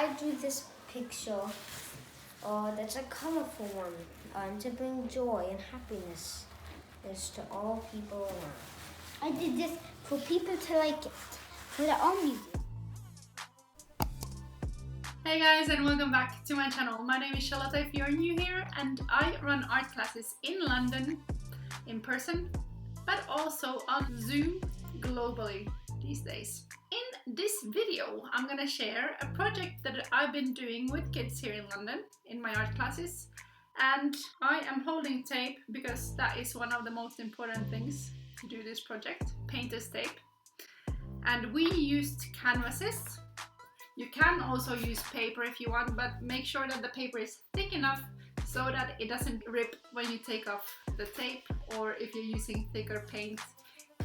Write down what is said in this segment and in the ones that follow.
I drew this picture that's a colorful one to bring joy and happiness to all people around. I did this for people to like it, for their own museum. Hey guys, and welcome back to my channel. My name is Charlotta if you're new here, and I run art classes in London in person, but also on Zoom globally these days. In this video, I'm gonna share a project that I've been doing with kids here in London in my art classes. And I am holding tape because that is one of the most important things to do this project, painter's tape. And we used canvases. You can also use paper if you want, but make sure that the paper is thick enough so that it doesn't rip when you take off the tape, or if you're using thicker paint,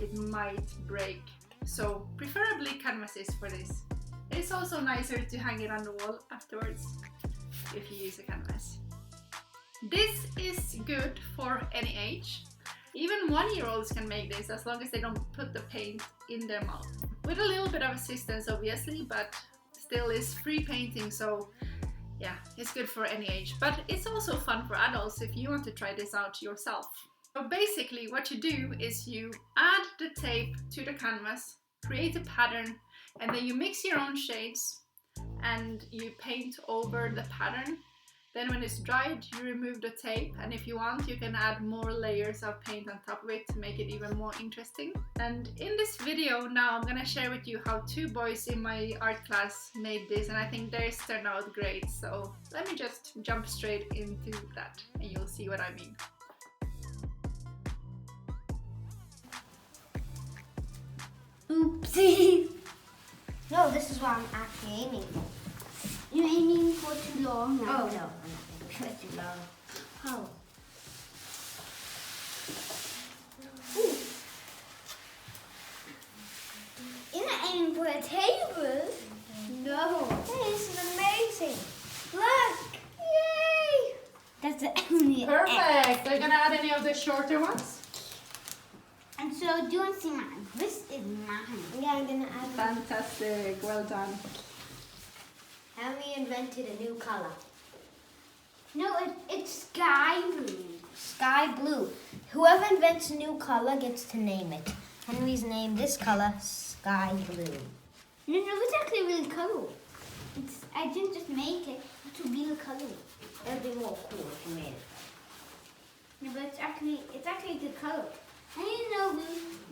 it might break. So preferably canvases for this. It's also nicer to hang it on the wall afterwards if you use a canvas. This is good for any age. Even 1-year-olds can make this as long as they don't put the paint in their mouth. With a little bit of assistance obviously, but still is free painting, so yeah, it's good for any age. But it's also fun for adults if you want to try this out yourself. So basically what you do is you add the tape to the canvas, create a pattern, and then you mix your own shades and you paint over the pattern. Then when it's dried, you remove the tape, and if you want, you can add more layers of paint on top of it to make it even more interesting. And in this video now, I'm gonna share with you how 2 boys in my art class made this, and I think theirs turned out great. So let me just jump straight into that and you'll see what I mean. Oopsie! No, this is what I'm actually aiming for. You're aiming for too long now. Oh no, I'm not aiming for too long. How? Ooh. You're not aiming for a table? No. This is amazing. Look! Yay! That's the only. Perfect! Are you gonna add any of the shorter ones? And so do you want to see mine? This is mine. Yeah, I'm gonna add. Fantastic, well done. Hammy invented a new color. No, it's sky blue. Sky blue. Whoever invents a new color gets to name it. Henry's named this color Sky Blue. No, it's actually really colorful. I didn't just make it. It's a real color. It'd be more cool if you made it. No, but it's actually the color. I didn't know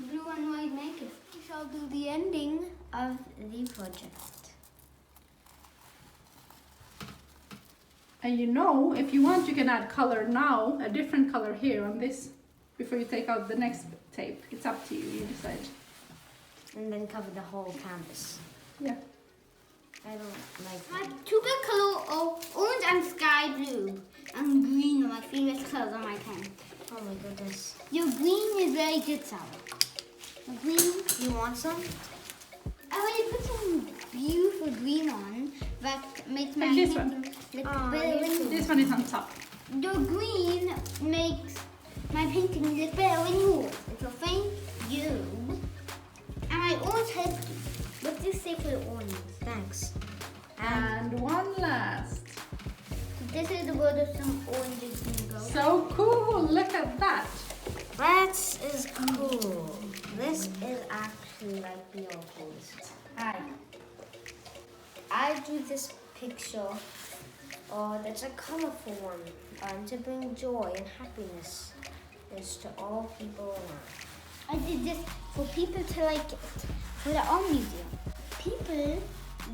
blue and white make it. We shall do the ending of the project. And you know, if you want, you can add color now, a different color here on this, before you take out the next tape. It's up to you, you decide. And then cover the whole canvas. Yeah. I don't like My that. 2 good color are orange and sky blue. And green are my favorite colors on my pen. Oh my goodness. Your green is very good, Sarah. The green. You want some? I want you to put some beautiful green on that makes my Like this painting look Oh, better. you too. This one is on top. The green makes my painting look better than yours. So thank you. And my orange helped you. What do you say for the orange? Thanks. And one last. This is the word of some oranges can go. So cool, look at that. That is cool. This is actually like the coolest. I drew this picture that's a colorful one to bring joy and happiness to all people around. I did this for people to like it, for their own museum. People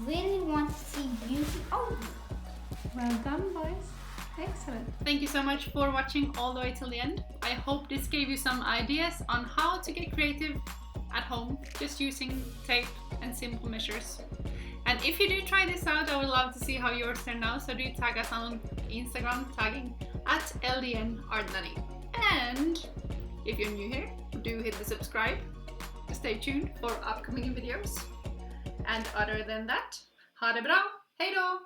really want to see beauty. Oh, Well done, boys. Excellent. Thank you so much for watching all the way till the end. I hope this gave you some ideas on how to get creative at home, just using tape and simple measures. And if you do try this out, I would love to see how yours turn out. So do tag us on Instagram, tagging at London Art Nanny. And if you're new here, do hit the subscribe to stay tuned for upcoming videos. And other than that, ha det bra, hej då!